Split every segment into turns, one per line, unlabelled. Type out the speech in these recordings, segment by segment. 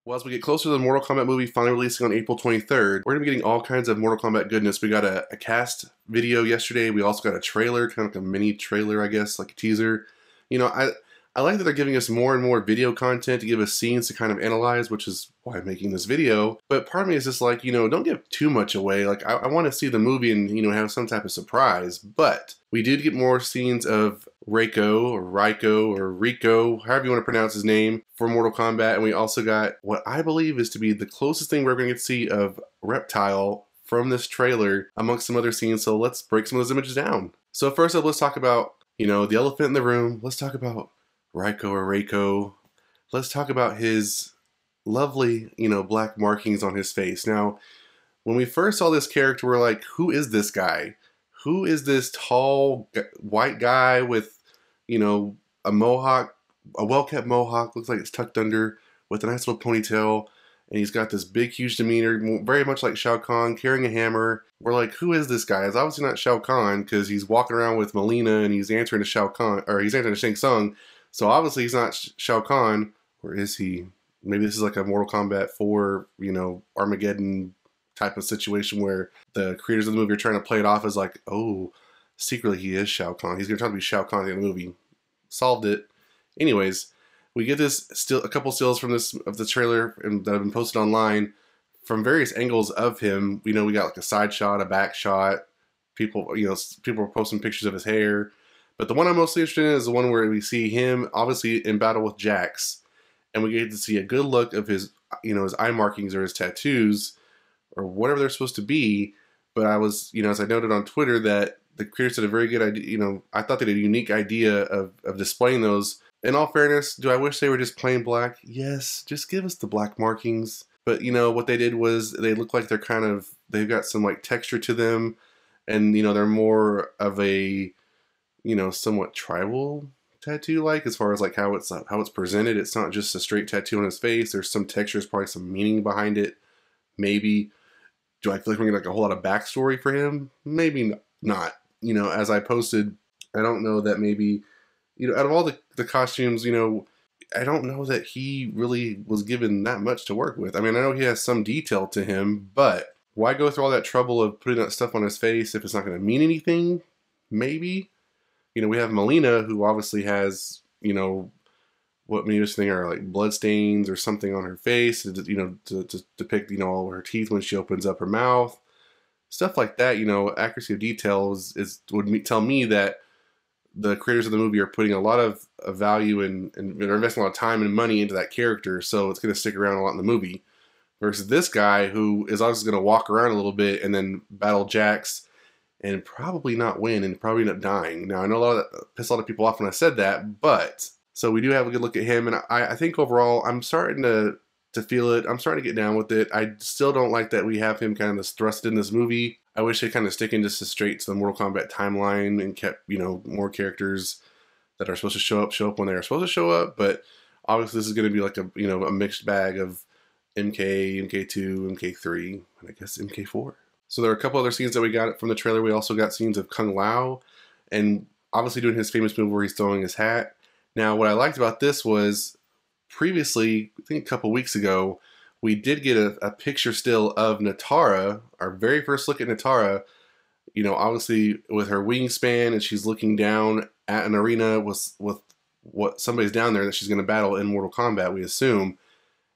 Well, as we get closer to the Mortal Kombat movie finally releasing on April 23rd, we're going to be getting all kinds of Mortal Kombat goodness. We got a cast video yesterday. We also got a trailer, kind of like a mini trailer, I guess, like a teaser. You know, I like that they're giving us more and more video content to give us scenes to kind of analyze, which is why I'm making this video. But part of me is just like, don't give too much away. Like, I want to see the movie and, have some type of surprise. But we did get more scenes of Reiko or Reiko, however you want to pronounce his name, for Mortal Kombat. And we also got what I believe is to be the closest thing we're going to get to see of Reptile from this trailer, amongst some other scenes. So let's break some of those images down. So first up, let's talk about, the elephant in the room. Let's talk about Reiko. Let's talk about his lovely, black markings on his face. Now, when we first saw this character, we're like, who is this guy? Who is this tall white guy with, a mohawk, a well-kept mohawk, looks like it's tucked under, with a nice little ponytail, and he's got this big, huge demeanor, very much like Shao Kahn, carrying a hammer. We're like, who is this guy? It's obviously not Shao Kahn, because he's walking around with Melina, and he's answering to Shao Kahn, or he's answering to Shang Tsung, so obviously he's not Shao Kahn, or is he? Maybe this is like a Mortal Kombat 4, Armageddon type of situation where the creators of the movie are trying to play it off as like, oh, secretly he is Shao Kahn. He's going to try to be Shao Kahn at the end of the movie. Solved it. Anyways, we get a couple stills from the trailer that have been posted online from various angles of him. We got like a side shot, a back shot. People are posting pictures of his hair. But the one I'm mostly interested in is the one where we see him obviously in battle with Jax, and we get to see a good look of his, his eye markings or his tattoos, or whatever they're supposed to be. But I was, as I noted on Twitter, that the creators did a very good idea. I thought they did a unique idea of displaying those. In all fairness, do I wish they were just plain black? Yes, just give us the black markings. But what they did was they look like they've got some like texture to them, and they're more of a somewhat tribal tattoo, like as far as like how it's presented. It's not just a straight tattoo on his face. There's some texture, there's probably some meaning behind it. Maybe. Do I feel like we're getting like a whole lot of backstory for him? Maybe not. As I posted, I don't know that maybe, out of all the costumes, I don't know that he really was given that much to work with. I mean, I know he has some detail to him, but why go through all that trouble of putting that stuff on his face if it's not going to mean anything? Maybe. We have Melina, who obviously has, what many of us think are like blood stains or something on her face, to depict, all her teeth when she opens up her mouth. Stuff like that, accuracy of detail would tell me that the creators of the movie are putting a lot of value and they're investing a lot of time and money into that character, so it's going to stick around a lot in the movie. Versus this guy, who is obviously going to walk around a little bit and then battle Jax and probably not win and probably end up dying. Now, I know that pissed a lot of people off when I said that, but so we do have a good look at him, and I think overall I'm starting to feel it. I'm starting to get down with it. I still don't like that we have him kind of thrust in this movie. I wish they kind of stick in just straight to the Mortal Kombat timeline and kept, more characters that are supposed to show up when they're supposed to show up. But obviously this is going to be like a mixed bag of MK, MK2, MK3, and I guess MK4. So there are a couple other scenes that we got from the trailer. We also got scenes of Kung Lao, and obviously doing his famous move where he's throwing his hat. Now, what I liked about this was previously, I think a couple weeks ago, we did get a picture still of Nitara, our very first look at Nitara, obviously with her wingspan, and she's looking down at an arena with what somebody's down there that she's going to battle in Mortal Kombat, we assume.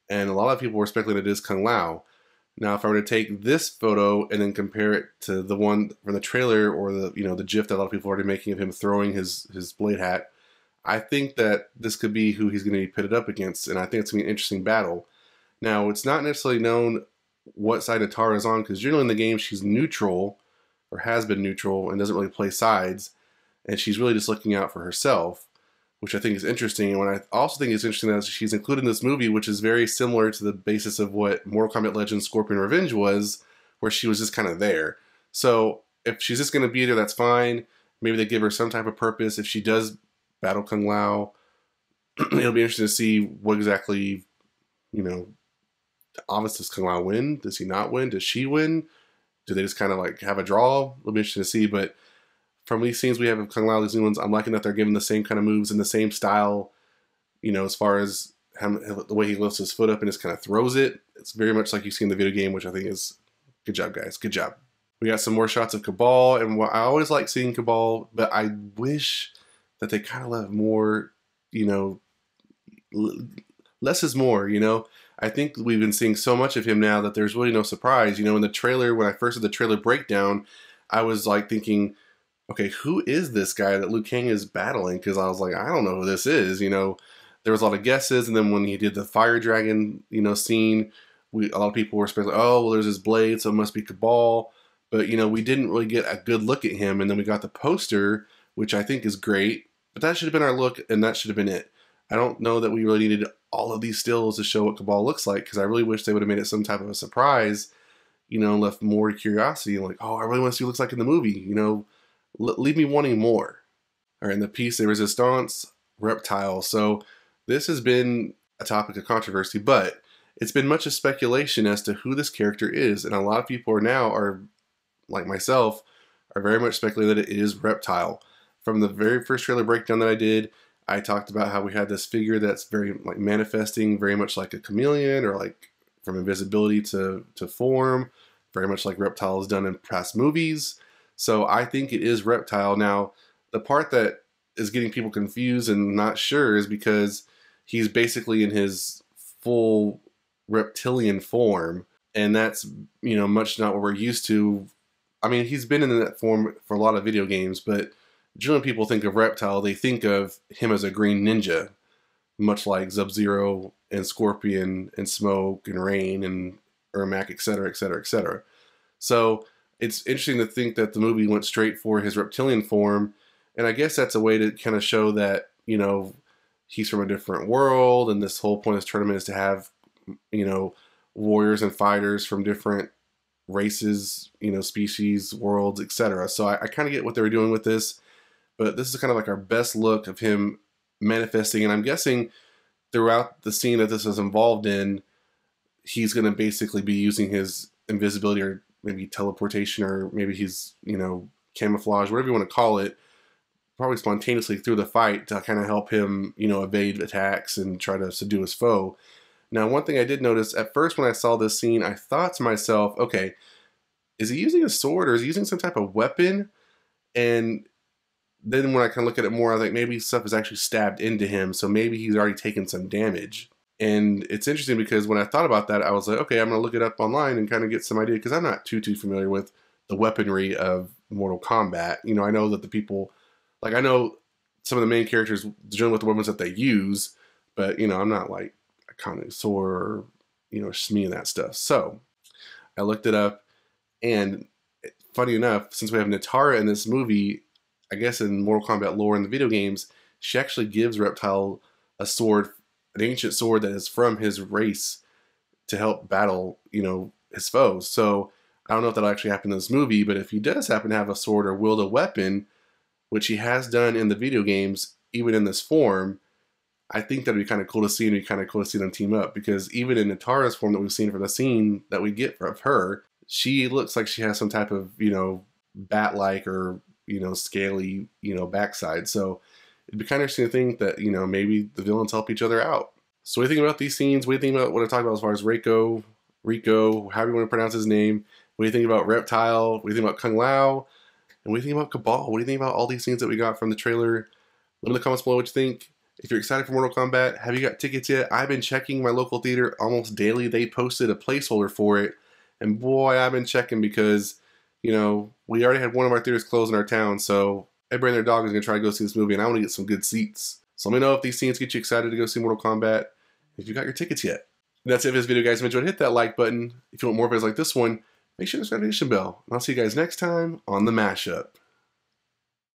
And a lot of people were speculating it is Kung Lao. Now, if I were to take this photo and then compare it to the one from the trailer, or the the GIF that a lot of people are already making of him throwing his blade hat, I think that this could be who he's going to be pitted up against, and I think it's going to be an interesting battle. Now, it's not necessarily known what side Nitara is on, because generally in the game she's neutral, or has been neutral, and doesn't really play sides, and she's really just looking out for herself, which I think is interesting. And what I also think is interesting is she's included in this movie, which is very similar to the basis of what Mortal Kombat Legends Scorpion Revenge was, where she was just kind of there. So if she's just going to be there, that's fine. Maybe they give her some type of purpose. If she does battle Kung Lao, it'll be interesting to see what exactly, obviously, does Kung Lao win? Does he not win? Does she win? Do they just kind of like have a draw? It'll be interesting to see. But from these scenes we have of Kung Lao, these new ones, I'm liking that they're giving the same kind of moves and the same style, as far as the way he lifts his foot up and just kind of throws it. It's very much like you see in the video game, which I think is good job, guys. Good job. We got some more shots of Kabal, and I always like seeing Kabal, but I wish that they kind of left more, you know, less is more, you know. I think we've been seeing so much of him now that there's really no surprise. You know, in the trailer, when I first did the trailer breakdown, I was like thinking, okay, who is this guy that Liu Kang is battling? Because I was like, I don't know who this is, you know. There was a lot of guesses, and then when he did the fire dragon, you know, scene, a lot of people were speculating, oh, well, there's his blade, so it must be Kabal. But, you know, we didn't really get a good look at him, and then we got the poster, which I think is great, but that should have been our look, and that should have been it. I don't know that we really needed all of these stills to show what Kabal looks like, because I really wish they would have made it some type of a surprise, you know, left more curiosity, like, oh, I really want to see what it looks like in the movie, you know, leave me wanting more. All right, in the piece de resistance, Reptile. So this has been a topic of controversy, but it's been much of speculation as to who this character is, and a lot of people are like myself, are very much speculating that it is Reptile. From the very first trailer breakdown that I did, I talked about how we had this figure that's very like manifesting, very much like a chameleon, or like from invisibility to form, very much like Reptile has done in past movies. So I think it is Reptile. Now, the part that is getting people confused and not sure is because he's basically in his full reptilian form, and that's, you know, much not what we're used to. I mean, he's been in that form for a lot of video games, but generally people think of Reptile, they think of him as a green ninja, much like Sub-Zero and Scorpion and Smoke and Rain and Ermac, etc., etc., etc. So it's interesting to think that the movie went straight for his reptilian form, and I guess that's a way to kind of show that, you know, he's from a different world, and this whole point of this tournament is to have, you know, warriors and fighters from different races, you know, species, worlds, etc. So I kind of get what they were doing with this, but this is kind of like our best look of him manifesting, and I'm guessing throughout the scene that this is involved in, he's going to basically be using his invisibility, or maybe teleportation, or maybe he's, you know, camouflage, whatever you want to call it, probably spontaneously through the fight to kind of help him, you know, evade attacks and try to subdue his foe. Now, one thing I did notice, at first when I saw this scene, I thought to myself, okay, is he using a sword or is he using some type of weapon? And then when I kind of look at it more, I was like, maybe stuff is actually stabbed into him, so maybe he's already taken some damage. And it's interesting because when I thought about that, I was like, okay, I'm going to look it up online and kind of get some idea, because I'm not too familiar with the weaponry of Mortal Kombat. You know, I know that the people, like, I know some of the main characters dealing with the weapons that they use, but, you know, I'm not like a connoisseur or, you know, me and that stuff. So I looked it up, and funny enough, since we have Nitara in this movie, I guess in Mortal Kombat lore in the video games, she actually gives Reptile a sword, an ancient sword that is from his race, to help battle, you know, his foes. So I don't know if that'll actually happen in this movie, but if he does happen to have a sword or wield a weapon, which he has done in the video games, even in this form, I think that'd be kind of cool to see, and it'd be kind of cool to see them team up, because even in Nitara's form that we've seen from the scene that we get of her, she looks like she has some type of, you know, bat-like or, you know, scaly, you know, backside. So it'd be kind of interesting to think that, you know, maybe the villains help each other out. So what do you think about these scenes? What do you think about what I talked about as far as Reiko, however you want to pronounce his name? What do you think about Reptile? What do you think about Kung Lao? And what do you think about Kabal? What do you think about all these scenes that we got from the trailer? Let me know in the comments below what you think. If you're excited for Mortal Kombat, have you got tickets yet? I've been checking my local theater almost daily. They posted a placeholder for it. And boy, I've been checking, because, you know, we already had one of our theaters closed in our town. So everybody and their dog is going to try to go see this movie, and I want to get some good seats. So let me know if these scenes get you excited to go see Mortal Kombat, if you got your tickets yet. And that's it for this video, guys. If you enjoyed, hit that like button. If you want more videos like this one, make sure to hit the notification bell. And I'll see you guys next time on The Mashup.